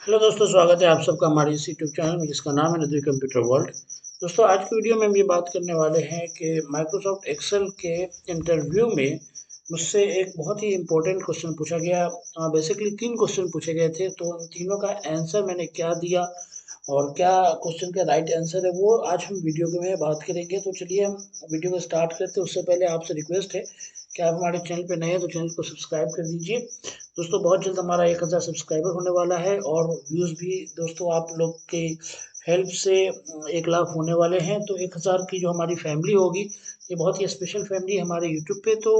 Hello दोस्तों, स्वागत है आप सबका हमारे इस यूट्यूब चैनल में जिसका नाम है नदवी कंप्यूटर वर्ल्ड। दोस्तों, आज की वीडियो में हम ये बात करने वाले हैं कि माइक्रोसॉफ्ट एक्सेल के इंटरव्यू में मुझसे एक बहुत ही इम्पोर्टेंट क्वेश्चन पूछा गया। बेसिकली 3 क्वेश्चन पूछे गए थे, तो उन तीनों का आंसर मैंने क्या दिया और क्या क्वेश्चन का राइट आंसर है वो आज हम वीडियो में बात करेंगे। तो चलिए हम वीडियो को स्टार्ट करते हैं। उससे पहले आपसे रिक्वेस्ट है कि आप हमारे चैनल पे नए हैं तो चैनल को सब्सक्राइब कर दीजिए। दोस्तों, बहुत जल्द हमारा 1000 सब्सक्राइबर होने वाला है और व्यूज़ भी दोस्तों आप लोग के हेल्प से 1 लाख होने वाले हैं। तो 1000 की जो हमारी फैमिली होगी, ये बहुत ही स्पेशल फैमिली है हमारे यूट्यूब पे। तो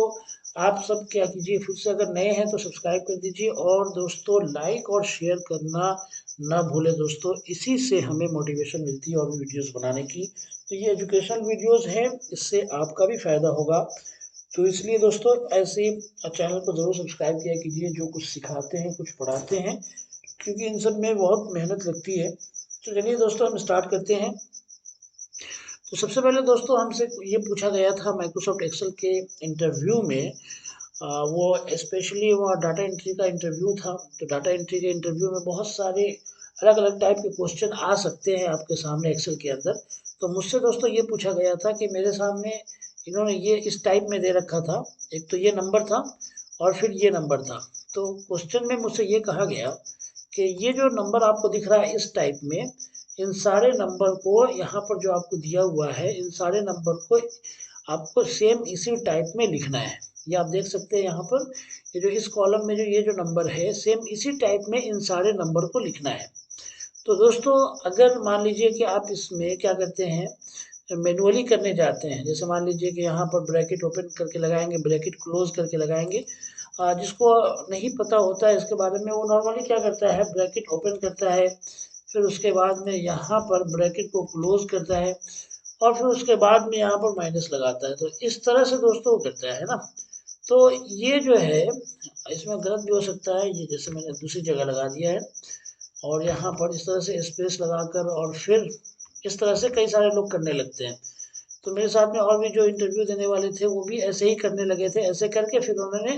आप सब क्या कीजिए, फिर से अगर नए हैं तो सब्सक्राइब कर दीजिए और दोस्तों लाइक और शेयर करना ना भूलें दोस्तों। इसी से हमें मोटिवेशन मिलती है और भी वीडियोज़ बनाने की। तो ये एजुकेशनल वीडियोज़ हैं, इससे आपका भी फ़ायदा होगा। तो इसलिए दोस्तों ऐसे ही चैनल को ज़रूर सब्सक्राइब किया कीजिए। जो कुछ सिखाते हैं, कुछ पढ़ाते हैं, क्योंकि इन सब में बहुत मेहनत लगती है। तो चलिए दोस्तों हम स्टार्ट करते हैं। तो सबसे पहले दोस्तों हमसे ये पूछा गया था माइक्रोसॉफ्ट एक्सेल के इंटरव्यू में, वो स्पेशली वो डाटा एंट्री का इंटरव्यू था। तो डाटा एंट्री के इंटरव्यू में बहुत सारे अलग अलग टाइप के क्वेश्चन आ सकते हैं आपके सामने एक्सेल के अंदर। तो मुझसे दोस्तों ये पूछा गया था कि मेरे सामने इन्होंने ये इस टाइप में दे रखा था। एक तो ये नंबर था और फिर ये नंबर था। तो क्वेश्चन में मुझसे ये कहा गया कि ये जो नंबर आपको दिख रहा है इस टाइप में, इन सारे नंबर को यहाँ पर जो आपको दिया हुआ है, इन सारे नंबर को आपको सेम इसी टाइप में लिखना है। ये आप देख सकते हैं यहाँ पर, ये जो इस कॉलम में जो ये जो नंबर है, सेम इसी टाइप में इन सारे नंबर को लिखना है। तो दोस्तों, अगर मान लीजिए कि आप इसमें क्या करते हैं, मैनुअली करने जाते हैं। जैसे मान लीजिए कि यहाँ पर ब्रैकेट ओपन करके लगाएंगे, ब्रैकेट क्लोज करके लगाएंगे। जिसको नहीं पता होता है इसके बारे में, वो नॉर्मली क्या करता है, ब्रैकेट ओपन करता है, फिर उसके बाद में यहाँ पर ब्रैकेट को क्लोज करता है और फिर उसके बाद में यहाँ पर माइनस लगाता है। तो इस तरह से दोस्तों वो करता है ना। तो ये जो है, इसमें गलत भी हो सकता है। ये जैसे मैंने दूसरी जगह लगा दिया है और यहाँ पर इस तरह से स्पेस लगाकर और फिर इस तरह से कई सारे लोग करने लगते हैं। तो मेरे साथ में और भी जो इंटरव्यू देने वाले थे वो भी ऐसे ही करने लगे थे। ऐसे करके फिर उन्होंने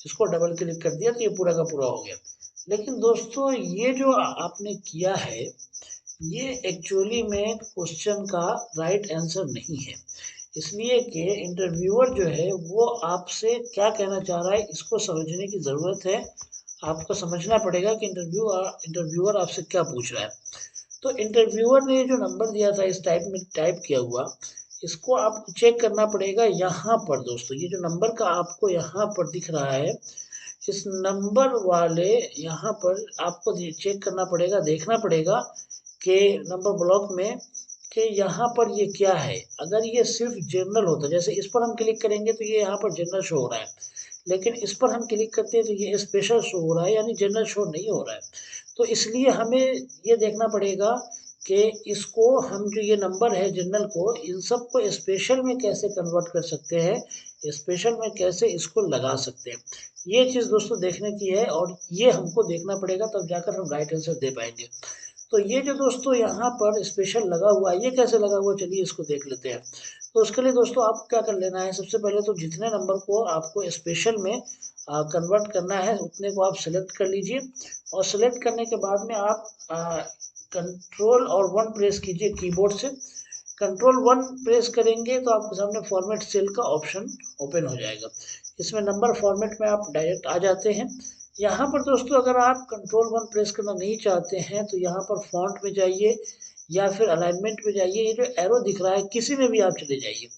इसको डबल क्लिक कर दिया तो ये पूरा का पूरा हो गया। लेकिन दोस्तों, ये जो आपने किया है, ये एक्चुअली में क्वेश्चन का राइट आंसर नहीं है। इसलिए कि इंटरव्यूअर जो है वो आपसे क्या कहना चाह रहा है, इसको समझने की ज़रूरत है। आपको समझना पड़ेगा कि इंटरव्यूअर आपसे क्या पूछ रहा है। तो इंटरव्यूअर ने जो नंबर दिया था इस टाइप में टाइप किया हुआ, इसको आपको चेक करना पड़ेगा। यहाँ पर दोस्तों ये जो नंबर का आपको यहाँ पर दिख रहा है, इस नंबर वाले यहाँ पर आपको चेक करना पड़ेगा, देखना पड़ेगा कि नंबर ब्लॉक में कि यहाँ पर ये क्या है। अगर ये सिर्फ जनरल होता, जैसे इस पर हम क्लिक करेंगे तो ये यहाँ पर जनरल शो हो रहा है, लेकिन इस पर हम क्लिक करते हैं तो ये स्पेशल शो हो रहा है, यानी जनरल शो नहीं हो रहा है। तो इसलिए हमें ये देखना पड़ेगा कि इसको हम जो ये नंबर है जनरल को, इन सब को स्पेशल में कैसे कन्वर्ट कर सकते हैं, स्पेशल में कैसे इसको लगा सकते हैं। ये चीज़ दोस्तों देखने की है और ये हमको देखना पड़ेगा, तब जाकर हम राइट आंसर दे पाएंगे। तो ये जो दोस्तों यहाँ पर स्पेशल लगा हुआ है, ये कैसे लगा हुआ, चलिए इसको देख लेते हैं। तो उसके लिए दोस्तों आपको क्या कर लेना है, सबसे पहले तो जितने नंबर को आपको स्पेशल में कन्वर्ट करना है उतने को आप सेलेक्ट कर लीजिए। और सेलेक्ट करने के बाद में आप कंट्रोल और 1 प्रेस कीजिए कीबोर्ड से। कंट्रोल 1 प्रेस करेंगे तो आपके सामने फॉर्मेट सेल का ऑप्शन ओपन हो जाएगा। इसमें नंबर फॉर्मेट में आप डायरेक्ट आ जाते हैं। यहाँ पर दोस्तों अगर आप कंट्रोल 1 प्रेस करना नहीं चाहते हैं तो यहाँ पर फॉन्ट में जाइए या फिर अलाइनमेंट में जाइए। ये जो एरो दिख रहा है किसी में भी आप चले जाइए।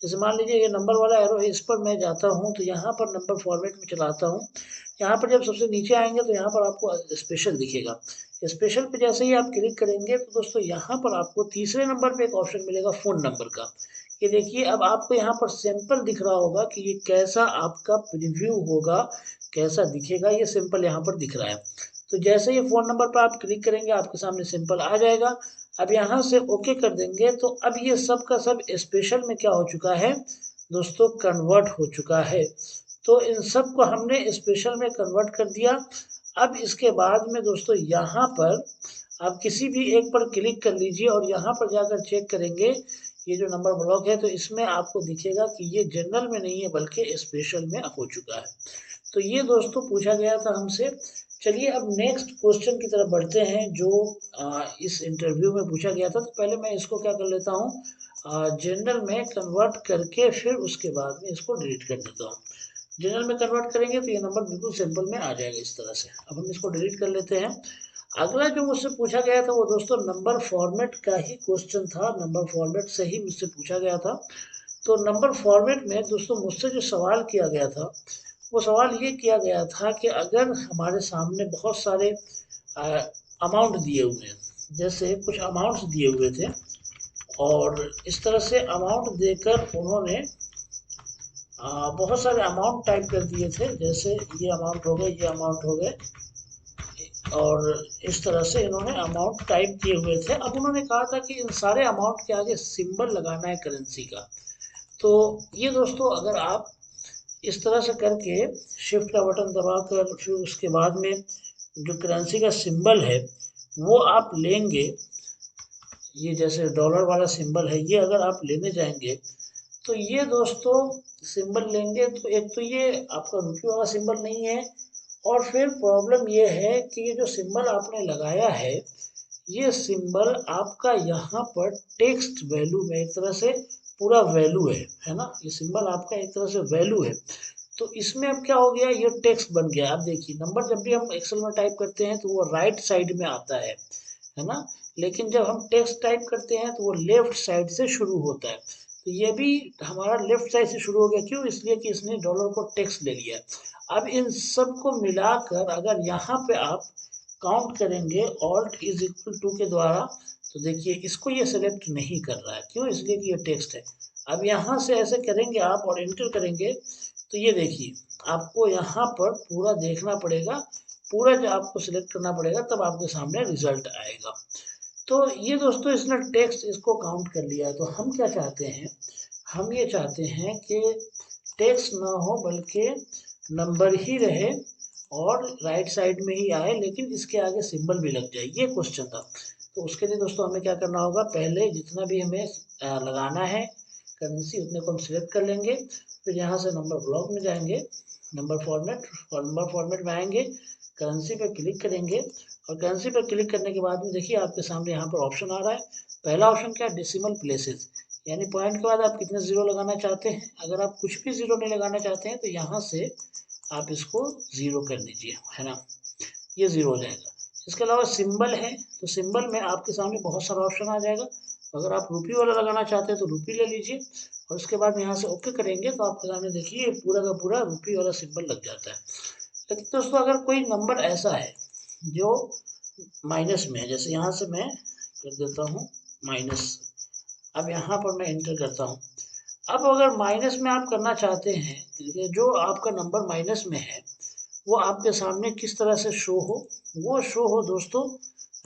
जैसे मान लीजिए ये नंबर वाला एरो है, इस पर मैं जाता हूँ तो यहाँ पर नंबर फॉर्मेट में चलाता हूँ। यहाँ पर जब सबसे नीचे आएंगे तो यहाँ पर आपको स्पेशल दिखेगा। स्पेशल पे जैसे ही आप क्लिक करेंगे तो दोस्तों यहाँ पर आपको तीसरे नंबर पे एक ऑप्शन मिलेगा फ़ोन नंबर का। ये देखिए, अब आपको यहाँ पर सैंपल दिख रहा होगा कि ये कैसा आपका प्रीव्यू होगा, कैसा दिखेगा, ये सिंपल यहाँ पर दिख रहा है। तो जैसे ही फ़ोन नंबर पर आप क्लिक करेंगे आपके सामने सिंपल आ जाएगा। अब यहाँ से ओके कर देंगे तो अब ये सब का सब स्पेशल में क्या हो चुका है दोस्तों, कन्वर्ट हो चुका है। तो इन सब को हमने स्पेशल में कन्वर्ट कर दिया। अब इसके बाद में दोस्तों यहाँ पर आप किसी भी एक पर क्लिक कर लीजिए और यहाँ पर जाकर चेक करेंगे ये जो नंबर ब्लॉक है, तो इसमें आपको दिखेगा कि ये जनरल में नहीं है बल्कि स्पेशल में हो चुका है। तो ये दोस्तों पूछा गया था हमसे चलिए अब नेक्स्ट क्वेश्चन की तरफ बढ़ते हैं जो इस इंटरव्यू में पूछा गया था। तो पहले मैं इसको क्या कर लेता हूँ, जनरल में कन्वर्ट करके फिर उसके बाद में इसको डिलीट कर देता हूँ। जनरल में कन्वर्ट करेंगे तो ये नंबर बिल्कुल सिंपल में आ जाएगा इस तरह से। अब हम इसको डिलीट कर लेते हैं। अगला जो मुझसे पूछा गया था वो दोस्तों नंबर फॉर्मेट का ही क्वेश्चन था, नंबर फॉर्मेट से ही मुझसे पूछा गया था। तो नंबर फॉर्मेट में दोस्तों मुझसे जो सवाल किया गया था वो सवाल ये किया गया था कि अगर हमारे सामने बहुत सारे अमाउंट दिए हुए हैं, जैसे कुछ अमाउंट्स दिए हुए थे और इस तरह से अमाउंट देकर उन्होंने बहुत सारे अमाउंट टाइप कर दिए थे, जैसे ये अमाउंट हो गए, ये अमाउंट हो गए और इस तरह से इन्होंने अमाउंट टाइप किए हुए थे। अब उन्होंने कहा था कि इन सारे अमाउंट के आगे सिंबल लगाना है करेंसी का। तो ये दोस्तों अगर आप इस तरह से करके शिफ्ट का बटन दबाकर फिर उसके बाद में जो करेंसी का सिंबल है वो आप लेंगे, ये जैसे डॉलर वाला सिंबल है, ये अगर आप लेने जाएंगे तो ये दोस्तों सिंबल लेंगे तो एक तो ये आपका रुपये वाला सिंबल नहीं है और फिर प्रॉब्लम ये है कि ये जो सिंबल आपने लगाया है ये सिंबल आपका यहाँ पर टेक्स्ट वैल्यू में एक तरह से पूरा वैल्यू है ना, ये सिंबल आपका एक तरह से वैल्यू है। तो इसमें अब क्या हो गया, ये टेक्स्ट बन गया। आप देखिए नंबर जब भी हम एक्सेल में टाइप करते हैं तो वो राइट साइड में आता है ना, लेकिन जब हम टेक्स्ट टाइप करते हैं तो वो लेफ्ट साइड से शुरू होता है। तो ये भी हमारा लेफ्ट साइड से शुरू हो गया, क्यों, इसलिए कि इसने डॉलर को टेक्स्ट ले लिया। अब इन सब को मिलाकर अगर यहाँ पे आप काउंट करेंगे ऑल्ट इज इक्वल टू के द्वारा, तो देखिए इसको ये सेलेक्ट नहीं कर रहा है, क्यों, इसलिए कि ये टेक्स्ट है। अब यहाँ से ऐसे करेंगे आप और एंटर करेंगे तो ये देखिए आपको यहाँ पर पूरा देखना पड़ेगा, पूरा जो आपको सिलेक्ट करना पड़ेगा तब आपके सामने रिजल्ट आएगा। तो ये दोस्तों इसने टेक्स्ट इसको काउंट कर लिया। तो हम क्या चाहते हैं, हम ये चाहते हैं कि टेक्स्ट ना हो बल्कि नंबर ही रहे और राइट साइड में ही आए, लेकिन इसके आगे सिंबल भी लग जाए, ये क्वेश्चन था। तो उसके लिए दोस्तों हमें क्या करना होगा, पहले जितना भी हमें लगाना है करेंसी उतने को हम सिलेक्ट कर लेंगे। फिर यहाँ से नंबर ब्लॉक में जाएंगे, नंबर फॉर्मेट में आएंगे, करेंसी पर क्लिक करेंगे और करेंसी पर क्लिक करने के बाद में देखिए आपके सामने यहाँ पर ऑप्शन आ रहा है। पहला ऑप्शन क्या है, डेसिमल प्लेसेस, यानी पॉइंट के बाद आप कितने जीरो लगाना चाहते हैं। अगर आप कुछ भी जीरो नहीं लगाना चाहते हैं तो यहाँ से आप इसको ज़ीरो कर दीजिए, है ना, ये ज़ीरो हो जाएगा। इसके अलावा सिंबल है तो सिंबल में आपके सामने बहुत सारा ऑप्शन आ जाएगा। अगर आप रुपी वाला लगाना चाहते हैं तो रुपी ले लीजिए और उसके बाद यहाँ से ओके करेंगे तो आपके सामने देखिए पूरा का पूरा रुपी वाला सिंबल लग जाता है। लेकिन दोस्तों अगर कोई नंबर ऐसा है जो माइनस में है, जैसे यहाँ से मैं कर देता हूँ माइनस, अब यहाँ पर मैं एंटर करता हूँ। अब अगर माइनस में आप करना चाहते हैं, जो आपका नंबर माइनस में है वो आपके सामने किस तरह से शो हो, वो शो हो दोस्तों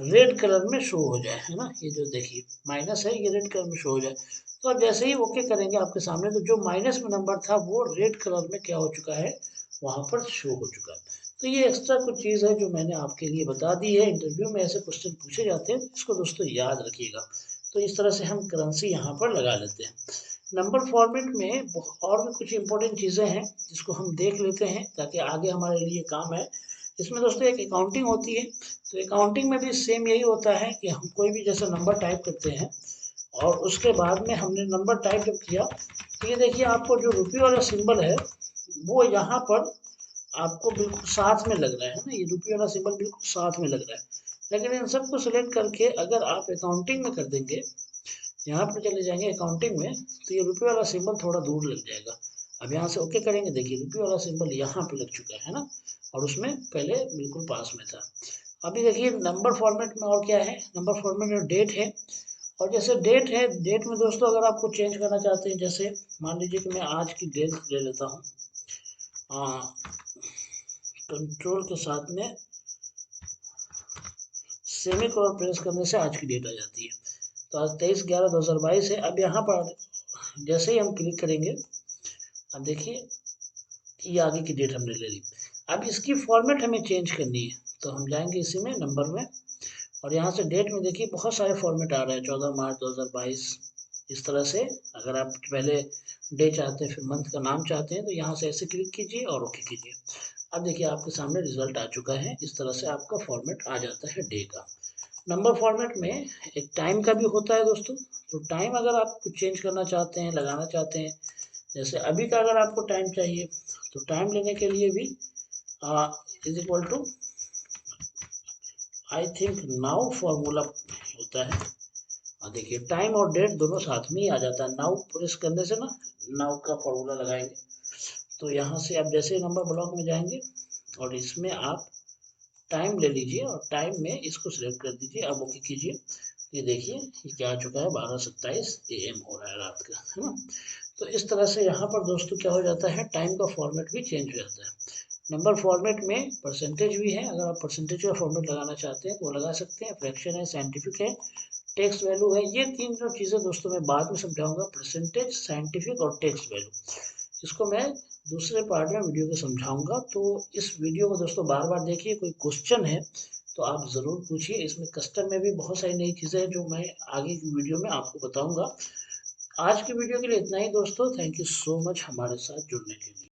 रेड कलर में शो हो जाए, है ना, ये जो देखिए माइनस है ये रेड कलर में शो हो जाए। तो आप जैसे ही ओके करेंगे आपके सामने तो जो माइनस में नंबर था वो रेड कलर में क्या हो चुका है, वहाँ पर शो हो चुका है। तो ये एक्स्ट्रा कुछ चीज़ है जो मैंने आपके लिए बता दी है। इंटरव्यू में ऐसे क्वेश्चन पूछे जाते हैं, इसको दोस्तों याद रखिएगा। तो इस तरह से हम करेंसी यहाँ पर लगा लेते हैं। नंबर फॉर्मेट में और भी कुछ इंपॉर्टेंट चीज़ें हैं जिसको हम देख लेते हैं ताकि आगे हमारे लिए काम है। इसमें दोस्तों एक अकाउंटिंग होती है, तो अकाउंटिंग में भी सेम यही होता है कि हम कोई भी जैसे नंबर टाइप करते हैं और उसके बाद में हमने नंबर टाइप जब किया तो ये देखिए आपको जो रुपये वाला सिंबल है वो यहाँ पर आपको बिल्कुल साथ में लग रहा है ना, ये रुपये वाला सिंबल बिल्कुल साथ में लग रहा है। लेकिन इन सबको सिलेक्ट करके अगर आप अकाउंटिंग में कर देंगे, यहाँ पर चले जाएंगे अकाउंटिंग में, तो ये रुपये वाला सिंबल थोड़ा दूर लग जाएगा। अब यहाँ से ओके करेंगे, देखिए रुपये वाला सिंबल यहाँ पे लग चुका है ना, और उसमें पहले बिल्कुल पास में था। अभी देखिए नंबर फॉर्मेट में और क्या है, नंबर फॉर्मेट में डेट है। और जैसे डेट है, डेट में दोस्तों अगर आपको चेंज करना चाहते हैं, जैसे मान लीजिए कि मैं आज की डेट ले लेता हूँ, कंट्रोल के साथ में सेमी कोलन प्रेस करने से आज की डेट आ जाती है। तो आज 23/11/2022 है। अब यहाँ पर जैसे ही हम क्लिक करेंगे, अब देखिए ये आगे की डेट हमने ले ली। अब इसकी फॉर्मेट हमें चेंज करनी है तो हम जाएंगे इसी में नंबर में और यहाँ से डेट में देखिए बहुत सारे फॉर्मेट आ रहे हैं, 14 मार्च 2022 इस तरह से। अगर आप पहले डे चाहते हैं फिर मंथ का नाम चाहते हैं तो यहाँ से ऐसे क्लिक कीजिए और ओके कीजिए। अब देखिए आपके सामने रिजल्ट आ चुका है। इस तरह से आपका फॉर्मेट आ जाता है डे का। नंबर फॉर्मेट में एक टाइम का भी होता है दोस्तों। तो टाइम अगर आप कुछ चेंज करना चाहते हैं, लगाना चाहते हैं, जैसे अभी का अगर आपको टाइम चाहिए, तो टाइम लेने के लिए भी is equal to I think now formula होता है। देखिए टाइम और डेट दोनों साथ में ही आ जाता है। नाउ प्रेस करने से ना नाउ का फॉर्मूला लगाएंगे, तो यहाँ से आप जैसे नंबर ब्लॉक में जाएंगे और इसमें आप टाइम ले लीजिए और टाइम में इसको सिलेक्ट कर दीजिए। अब ओके कीजिए। ये देखिए ये क्या आ चुका है, 12:27 AM हो रहा है रात का, है ना। तो इस तरह से यहाँ पर दोस्तों क्या हो जाता है, टाइम का फॉर्मेट भी चेंज हो जाता है। नंबर फॉर्मेट में परसेंटेज भी है। अगर आप परसेंटेज का फॉर्मेट लगाना चाहते हैं तो वो लगा सकते हैं। फ्रैक्शन है, साइंटिफिक है, टेक्स्ट वैल्यू है। ये तीन जो चीज़ें दोस्तों मैं बाद में समझाऊंगा, परसेंटेज, साइंटिफिक और टेक्स्ट वैल्यू। इसको मैं दूसरे पार्ट में वीडियो को समझाऊंगा। तो इस वीडियो को दोस्तों बार बार देखिए। कोई क्वेश्चन है तो आप ज़रूर पूछिए। इसमें कस्टम में भी बहुत सारी नई चीज़ें हैं जो मैं आगे की वीडियो में आपको बताऊंगा। आज की वीडियो के लिए इतना ही दोस्तों। थैंक यू सो मच हमारे साथ जुड़ने के लिए।